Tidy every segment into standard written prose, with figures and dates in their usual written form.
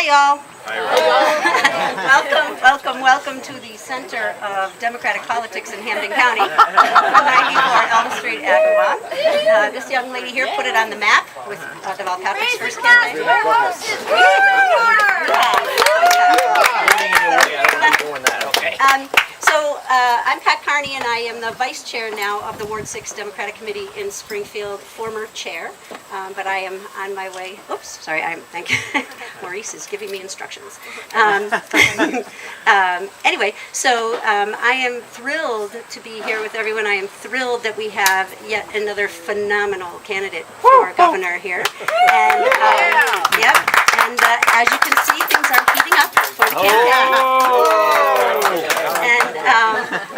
Hi, y'all. Welcome to the center of Democratic politics in Hampden County, 194 Elm Street, Agawam. This young lady here put it on the map with the Valpapa's first campaign. I'm Pat Carney, and I am the vice chair now of the Ward 6 Democratic Committee in Springfield, former chair, but I am on my way. Oops, sorry, thank you. Maurice is giving me instructions. Anyway, I am thrilled to be here with everyone. I am thrilled that we have yet another phenomenal candidate for governor here. And, and as you can see, things are heating up for the campaign.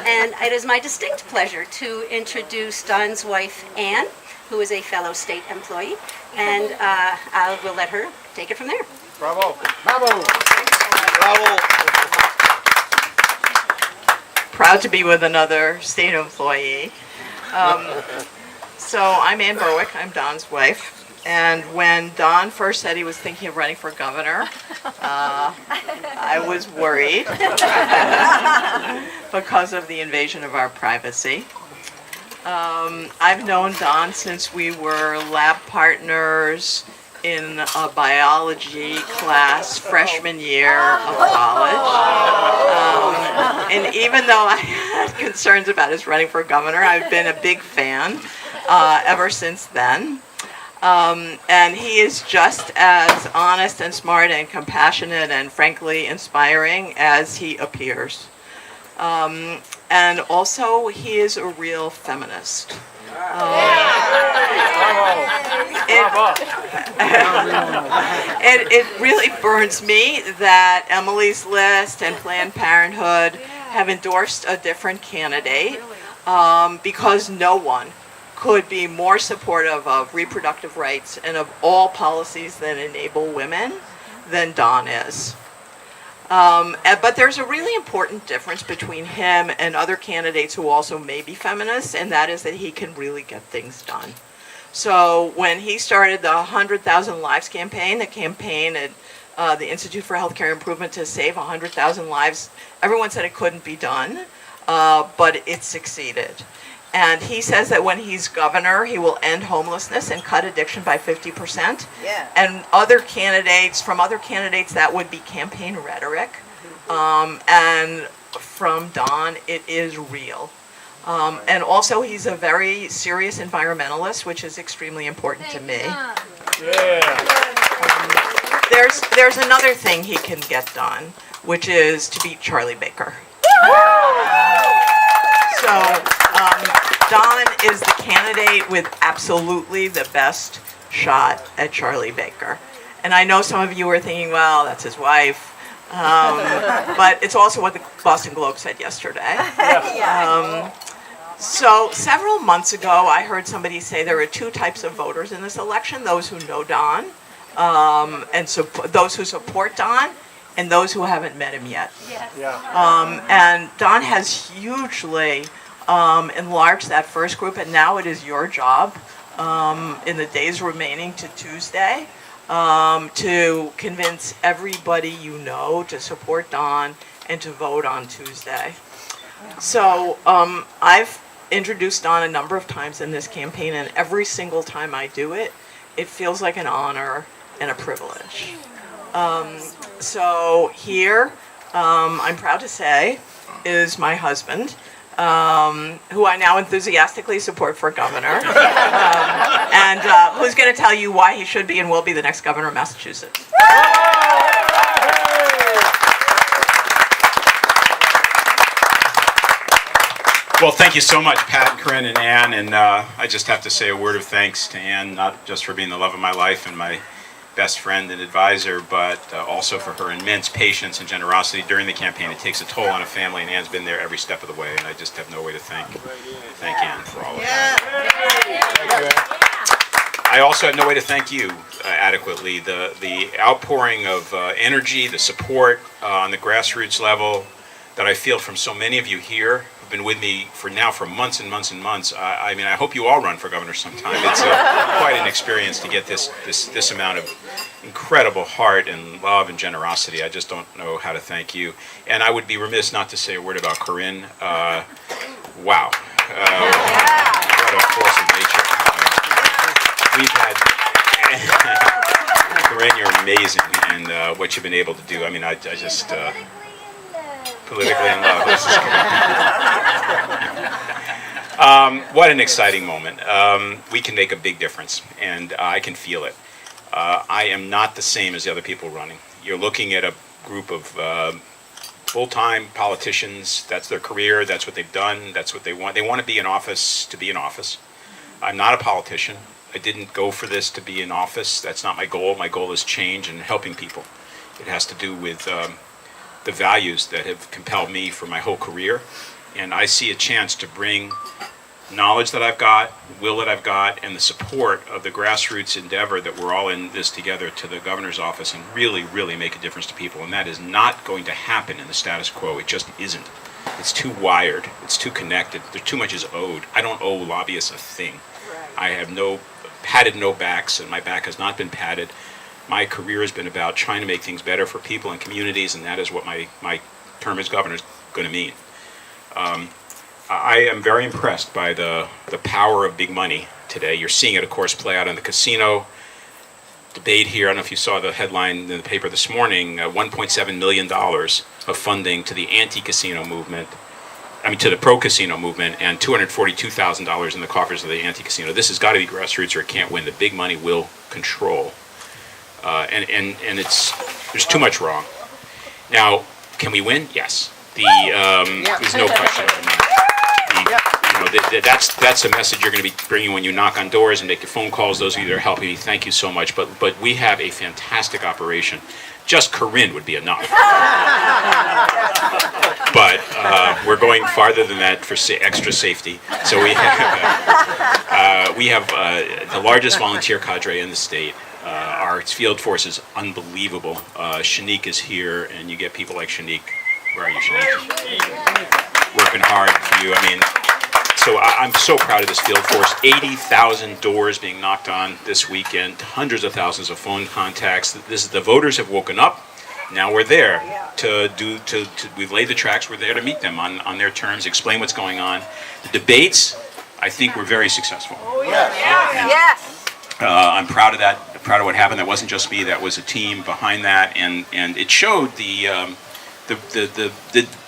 And it is my distinct pleasure to introduce Don's wife, Ann, who is a fellow state employee, and I will let her take it from there. Bravo! Bravo! Bravo! Proud to be with another state employee. So I'm Ann Berwick, I'm Don's wife. And when Don first said he was thinking of running for governor, I was worried because of the invasion of our privacy. I've known Don since we were lab partners in a biology class freshman year of college. And even though I had concerns about his running for governor, I've been a big fan ever since then. And he is just as honest and smart and compassionate and frankly inspiring as he appears. And also, he is a real feminist. It really burns me that Emily's List and Planned Parenthood have endorsed a different candidate because no one could be more supportive of reproductive rights and of all policies that enable women than Don is. But there's a really important difference between him and other candidates who also may be feminists, and that is that he can really get things done. So when he started the 100,000 Lives campaign, the campaign at the Institute for Healthcare Improvement to save 100,000 lives, everyone said it couldn't be done, but it succeeded. And he says that when he's governor, he will end homelessness and cut addiction by 50%. Yeah. And from other candidates, that would be campaign rhetoric. And from Don, it is real. And also, he's a very serious environmentalist, which is extremely important to me. There's another thing he can get done, which is to beat Charlie Baker. So, Don is the candidate with absolutely the best shot at Charlie Baker. And I know some of you are thinking, well, that's his wife. But it's also what the Boston Globe said yesterday. So several months ago, I heard somebody say there are two types of voters in this election: those who know Don, and those who support Don, and those who haven't met him yet. Yes. And Don has hugely enlarged that first group, and now it is your job in the days remaining to Tuesday to convince everybody you know to support Don and to vote on Tuesday. So I've introduced Don a number of times in this campaign, and every single time I do it, it feels like an honor and a privilege. So here, I'm proud to say, is my husband, who I now enthusiastically support for governor, and who's going to tell you why he should be and will be the next governor of Massachusetts. Well, thank you so much, Pat, Corinne, and Ann, and I just have to say a word of thanks to Ann, not just for being the love of my life and my best friend and advisor, but also for her immense patience and generosity during the campaign. It takes a toll on a family, and Ann's been there every step of the way, and I just have no way to thank Ann for all of that. I also have no way to thank you adequately. The outpouring of energy, the support on the grassroots level that I feel from so many of you here who've been with me for months and months and months. I mean, I hope you all run for governor sometime. It's quite an experience to get this amount of incredible heart and love and generosity. I just don't know how to thank you. And I would be remiss not to say a word about Corinne. Wow. What a force of nature. We've had... Corinne, you're amazing, and what you've been able to do. I mean, I just... politically in love. This is what an exciting moment. We can make a big difference, and I can feel it. I am not the same as the other people running. You're looking at a group of full-time politicians. That's their career. That's what they've done. That's what they want. They want to be in office to be in office. I'm not a politician. I didn't go for this to be in office. That's not my goal. My goal is change and helping people. It has to do with the values that have compelled me for my whole career. And I see a chance to bring knowledge that I've got, will that I've got, and the support of the grassroots endeavor that we're all in this together to the governor's office and really, really make a difference to people. And that is not going to happen in the status quo. It just isn't. It's too wired. It's too connected. There too much is owed. I don't owe lobbyists a thing. I have padded no backs, and my back has not been padded. My career has been about trying to make things better for people and communities, and that is what my term as governor is going to mean. I am very impressed by the power of big money today. You're seeing it, of course, play out in the casino debate here. I don't know if you saw the headline in the paper this morning, $1.7 million of funding to the anti-casino movement, to the pro-casino movement, and $242,000 in the coffers of the anti-casino. This has got to be grassroots or it can't win. The big money will control. And there's too much wrong. Now, can we win? Yes. There's no question about that. That's a message you're going to be bringing when you knock on doors and make your phone calls. Those of you that are helping me, thank you so much. But we have a fantastic operation. Just Corinne would be enough. But we're going farther than that for extra safety. So we have the largest volunteer cadre in the state. Our field force is unbelievable. Shanique is here, and you get people like Shanique. Where are you, Shanique? Working hard for you. So I'm so proud of this field force. 80,000 doors being knocked on this weekend, hundreds of thousands of phone contacts. The voters have woken up. Now we're there we've laid the tracks. We're there to meet them on their terms, explain what's going on. The debates, I think, were very successful. Yes. I'm proud of that. Proud of what happened. That wasn't just me. That was a team behind that, and it showed the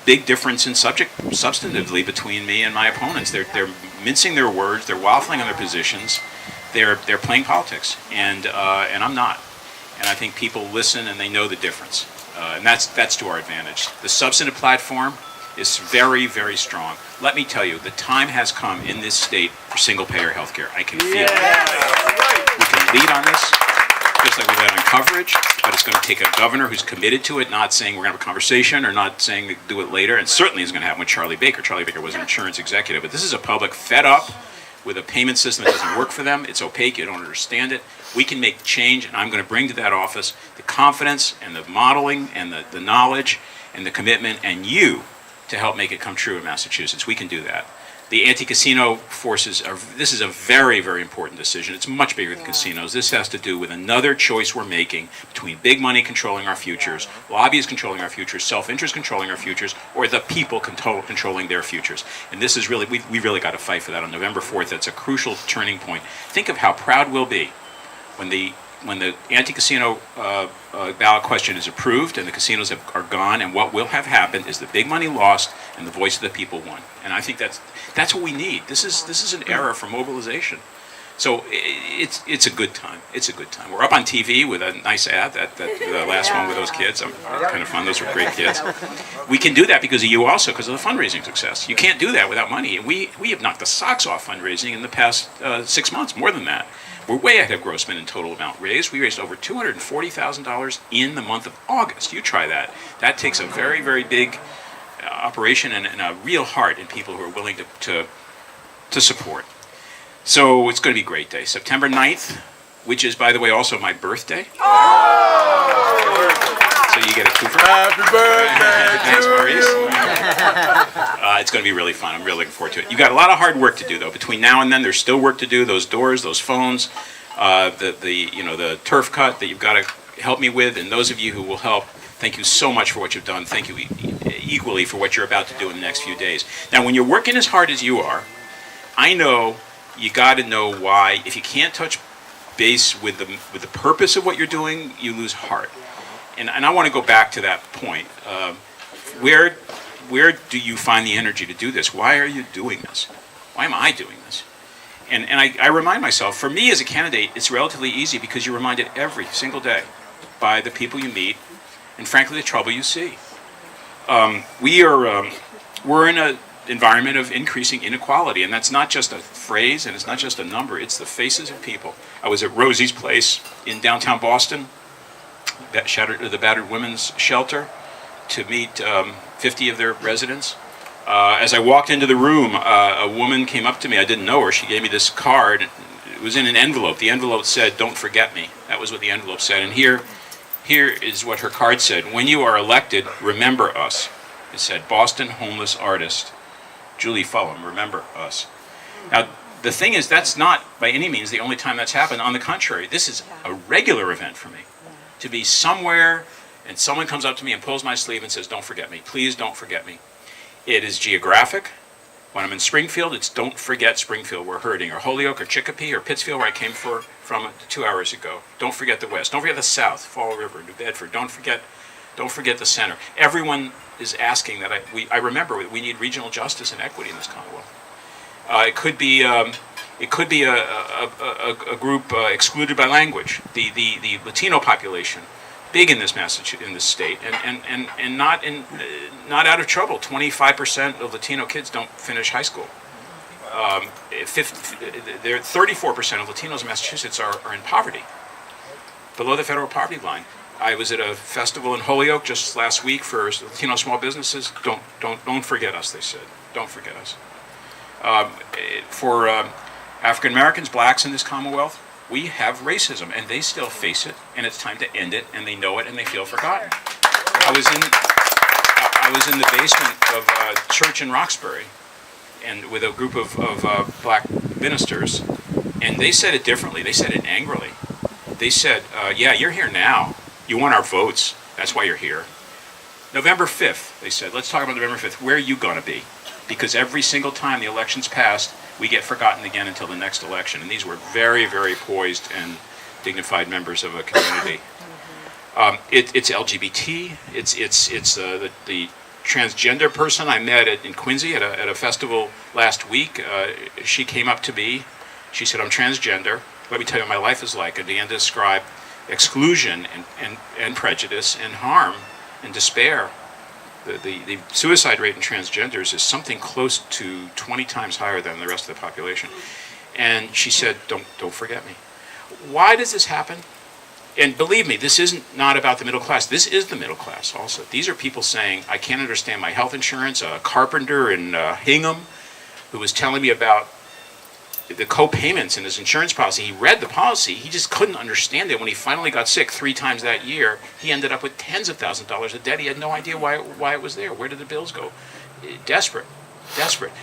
big difference in substantively between me and my opponents. They're mincing their words. They're waffling on their positions. They're playing politics, and I'm not. And I think people listen and they know the difference, and that's to our advantage. The substantive platform is very, very strong. Let me tell you, the time has come in this state for single-payer health care. I can feel it. We can lead on this, just like we led on coverage, but it's going to take a governor who's committed to it, not saying we're going to have a conversation or not saying do it later, and certainly is going to happen with Charlie Baker. Charlie Baker was an insurance executive, but this is a public fed up with a payment system that doesn't work for them. It's opaque. You don't understand it. We can make change, and I'm going to bring to that office the confidence and the modeling and the knowledge and the commitment and you to help make it come true in Massachusetts. We can do that. The anti-casino forces this is a very, very important decision. It's much bigger than casinos. This has to do with another choice we're making between big money controlling our futures, lobbyists controlling our futures, self-interest controlling our futures, or the people controlling their futures. And this is really, we really got to fight for that on November 4th. That's a crucial turning point. Think of how proud we'll be when the anti-casino ballot question is approved and the casinos are gone, and what will have happened is the big money lost and the voice of the people won. And I think that's what we need. This is an era for mobilization. So it's a good time. It's a good time. We're up on TV with a nice ad, that the last one with those kids. Kind of fun. Those were great kids. We can do that because of you also, because of the fundraising success. You can't do that without money. And we have knocked the socks off fundraising in the past 6 months, more than that. We're way ahead of Grossman in total amount raised. We raised over $240,000 in the month of August. You try that. That takes a very, very big operation and a real heart in people who are willing to support. So it's going to be a great day. September 9th, which is, by the way, also my birthday. So you get a two for Happy birthday! Thanks, Maurice. It's going to be really fun. I'm really looking forward to it. You've got a lot of hard work to do, though. Between now and then, there's still work to do. Those doors, those phones, the turf cut that you've got to help me with, and those of you who will help, thank you so much for what you've done. Thank you equally for what you're about to do in the next few days. Now, when you're working as hard as you are, I know you got to know why. If you can't touch base with the purpose of what you're doing, you lose heart. And I want to go back to that point. Where do you find the energy to do this? Why are you doing this? Why am I doing this? And I remind myself, for me as a candidate, it's relatively easy because you're reminded every single day by the people you meet and, frankly, the trouble you see. We're in an environment of increasing inequality, and that's not just a phrase and it's not just a number, it's the faces of people. I was at Rosie's Place in downtown Boston, the battered women's shelter, to meet 50 of their residents. As I walked into the room, a woman came up to me. I didn't know her. She gave me this card. It was in an envelope. The envelope said, "Don't forget me." That was what the envelope said. And here is what her card said. "When you are elected, remember us." It said, "Boston homeless artist, Julie Fulham, remember us." Now, the thing is, that's not by any means the only time that's happened. On the contrary, this is a regular event for me. To be somewhere and someone comes up to me and pulls my sleeve and says, "Don't forget me. Please don't forget me." It is geographic. When I'm in Springfield, it's "Don't forget Springfield, we're hurting," or Holyoke, or Chicopee, or Pittsfield, where I came from 2 hours ago. Don't forget the West. Don't forget the South, Fall River, New Bedford. Don't forget the center. Everyone is asking that I remember we need regional justice and equity in this Commonwealth. It could be a group excluded by language. The Latino population, big in this state, and not out of trouble. 25% of Latino kids don't finish high school. 34% of Latinos in Massachusetts are in poverty, below the federal poverty line. I was at a festival in Holyoke just last week for Latino small businesses. Don't forget us, they said. Don't forget us. For African Americans, blacks in this Commonwealth, we have racism, and they still face it, and it's time to end it, and they know it, and they feel forgotten. I was in the basement of a church in Roxbury, and with a group of black ministers, and they said it differently. They said it angrily. They said, "Yeah, you're here now. You want our votes. That's why you're here." November 5th, they said, "Let's talk about November 5th. Where are you going to be?" Because every single time the election's passed, we get forgotten again until the next election. And these were very, very poised and dignified members of a community. It's LGBT. It's the transgender person I met in Quincy at a festival last week. She came up to me. She said, "I'm transgender. Let me tell you what my life is like." And began to describe exclusion and prejudice and harm and despair. The suicide rate in transgenders is something close to 20 times higher than the rest of the population. And she said, don't forget me. Why does this happen? And believe me, this isn't not about the middle class. This is the middle class also. These are people saying, "I can't understand my health insurance." A carpenter in Hingham who was telling me about the co-payments in his insurance policy. He read the policy. He just couldn't understand it. When he finally got sick 3 times that year, he ended up with tens of thousands of dollars of debt. He had no idea why it was there. Where did the bills go? Desperate.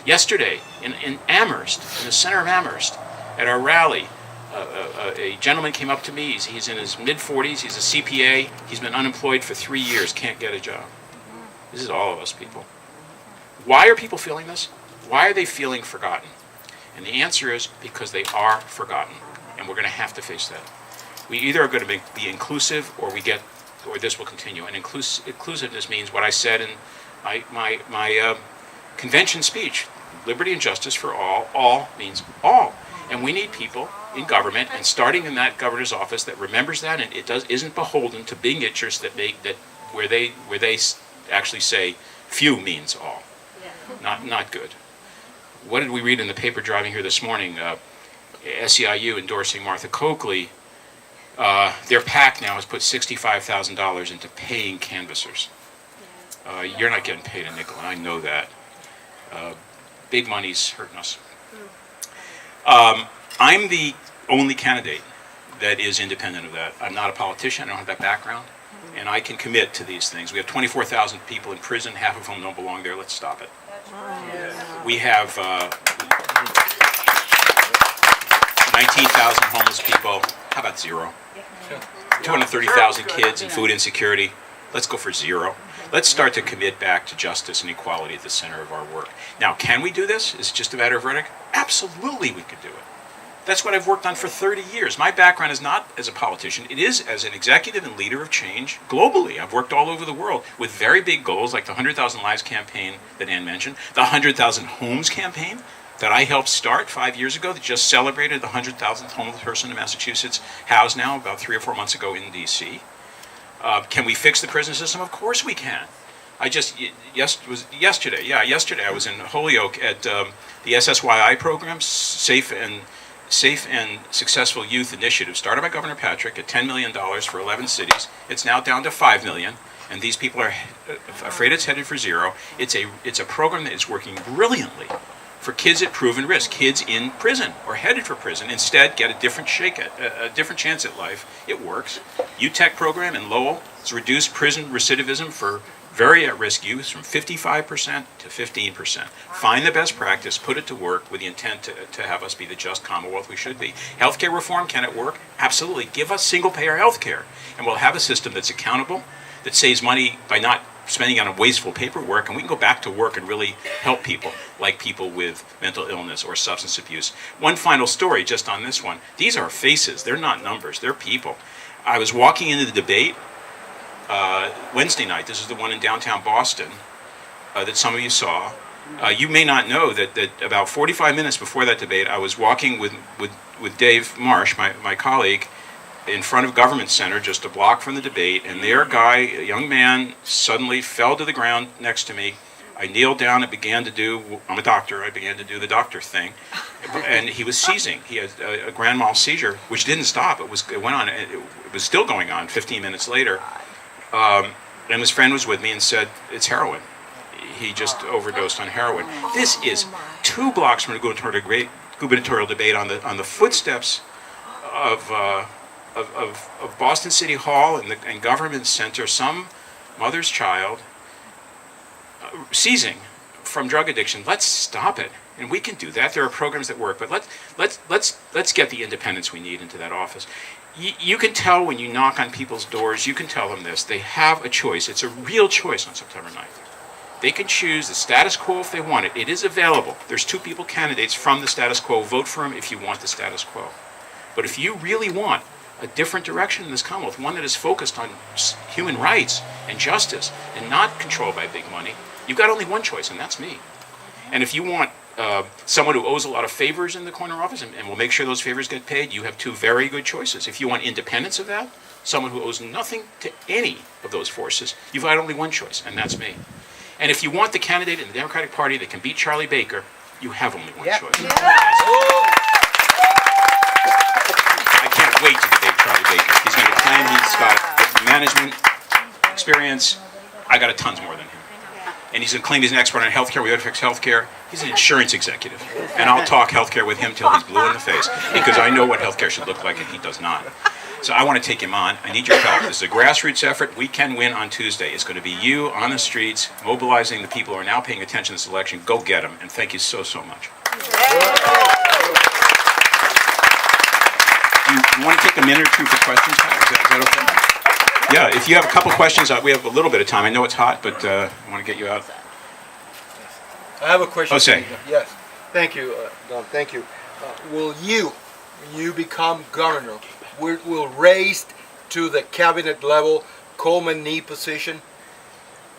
Yesterday, in Amherst, in the center of Amherst, at our rally, a gentleman came up to me. He's in his mid-40s. He's a CPA. He's been unemployed for 3 years. Can't get a job. This is all of us people. Why are people feeling this? Why are they feeling forgotten? And the answer is because they are forgotten, and we're going to have to face that. We either are going to be inclusive, or this will continue. And inclusiveness means what I said in my convention speech: liberty and justice for all. All means all, and we need people in government, and starting in that governor's office, that remembers that, and isn't beholden to bigots where they actually say few means all. Not good. What did we read in the paper driving here this morning? SEIU endorsing Martha Coakley. Their PAC now has put $65,000 into paying canvassers. You're not getting paid a nickel, and I know that. Big money's hurting us. I'm the only candidate that is independent of that. I'm not a politician. I don't have that background, and I can commit to these things. We have 24,000 people in prison, half of whom don't belong there. Let's stop it. We have 19,000 homeless people. How about 0? 230,000 kids in food insecurity. Let's go for 0. Let's start to commit back to justice and equality at the center of our work. Now, can we do this? Is it just a matter of rhetoric? Absolutely we could do it. That's what I've worked on for 30 years. My background is not as a politician. It is as an executive and leader of change globally. I've worked all over the world with very big goals like the 100,000 Lives campaign that Ann mentioned, the 100,000 Homes campaign that I helped start 5 years ago that just celebrated the 100,000th homeless person in Massachusetts, housed now about 3 or 4 months ago in D.C. Can we fix the prison system? Of course we can. Yesterday I was in Holyoke at the SSYI program, Safe and Successful Youth Initiative, started by Governor Patrick at $10 million for 11 cities. It's now down to $5 million, and these people are afraid it's headed for 0. It's a program that is working brilliantly for kids at proven risk, kids in prison or headed for prison. Instead, get a different chance at life. It works. UTEC program in Lowell has reduced prison recidivism for very at-risk youth from 55% to 15%. Find the best practice, put it to work with the intent to have us be the just Commonwealth we should be. Healthcare reform, can it work? Absolutely. Give us single-payer healthcare, and we'll have a system that's accountable, that saves money by not spending on wasteful paperwork, and we can go back to work and really help people, like people with mental illness or substance abuse. One final story just on this one. These are faces. They're not numbers. They're people. I was walking into the debate Wednesday night. This is the one in downtown Boston that some of you saw. You may not know that about 45 minutes before that debate, I was walking with Dave Marsh, my colleague, in front of Government Center, just a block from the debate, and there a young man, suddenly fell to the ground next to me. I kneeled down and began to do, I'm a doctor, I began to do the doctor thing, and he was seizing. He had a grand mal seizure, which didn't stop. It went on, it was still going on 15 minutes later. And his friend was with me and said, it's heroin. He just overdosed on heroin. This is 2 blocks from the gubernatorial debate on the footsteps of Boston City Hall and Government Center, some mother's child seizing from drug addiction. Let's stop it, and we can do that. There are programs that work, but let's get the independence we need into that office. You can tell when you knock on people's doors. You can tell them this: they have a choice. It's a real choice on September 9th. They can choose the status quo if they want it. It is available. There's 2 people candidates from the status quo. Vote for them if you want the status quo. But if you really want a different direction in this Commonwealth, one that is focused on human rights and justice and not controlled by big money, you've got only one choice, and that's me. And if you want someone who owes a lot of favors in the corner office and will make sure those favors get paid, you have 2 very good choices. If you want independence of that, someone who owes nothing to any of those forces, you've got only one choice, and that's me. And if you want the candidate in the Democratic Party that can beat Charlie Baker, you have only one choice. I can't wait to debate Charlie Baker. He's going to claim he's got management experience. I got tons more than him. And he's going to claim he's an expert on healthcare. We ought to fix healthcare. He's an insurance executive. And I'll talk healthcare with him till he's blue in the face, because I know what healthcare should look like and he does not. So I want to take him on. I need your help. This is a grassroots effort. We can win on Tuesday. It's going to be you on the streets, mobilizing the people who are now paying attention to this election. Go get them. And thank you so, so much. You want to take a minute or 2 for questions, Pat? Is that okay? Yeah, if you have a couple questions, we have a little bit of time. I know it's hot, but I want to get you out. I have a question. Jose. Yes. Thank you, Don. Thank you. Will you become governor, will raise to the cabinet level Coleman knee position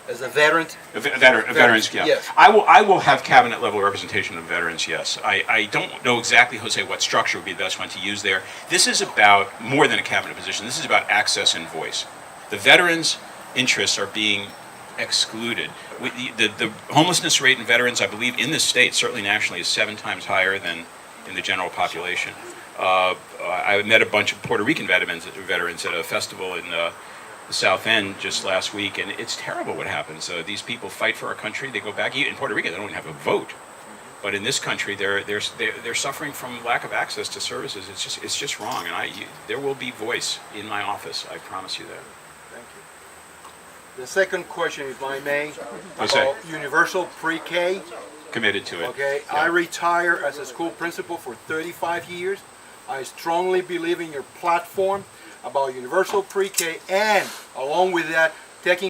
as a veteran? Veterans, yeah. Yes. I will have cabinet level representation of veterans, yes. I don't know exactly, Jose, what structure would be the best one to use there. This is about more than a cabinet position. This is about access and voice. The veterans' interests are being excluded. The homelessness rate in veterans, I believe, in this state, certainly nationally, is 7 times higher than in the general population. I met a bunch of Puerto Rican veterans at a festival in the South End just last week, and it's terrible what happens. These people fight for our country. They go back. In Puerto Rico, they don't even have a vote. But in this country, they're suffering from lack of access to services. It's just wrong. And there will be voice in my office. I promise you that. Thank you. The second question, if I may, Jose. about universal pre-K. Committed to it. Okay, Yeah. I retire as a school principal for 35 years. I strongly believe in your platform. about universal pre-K and along with that, taking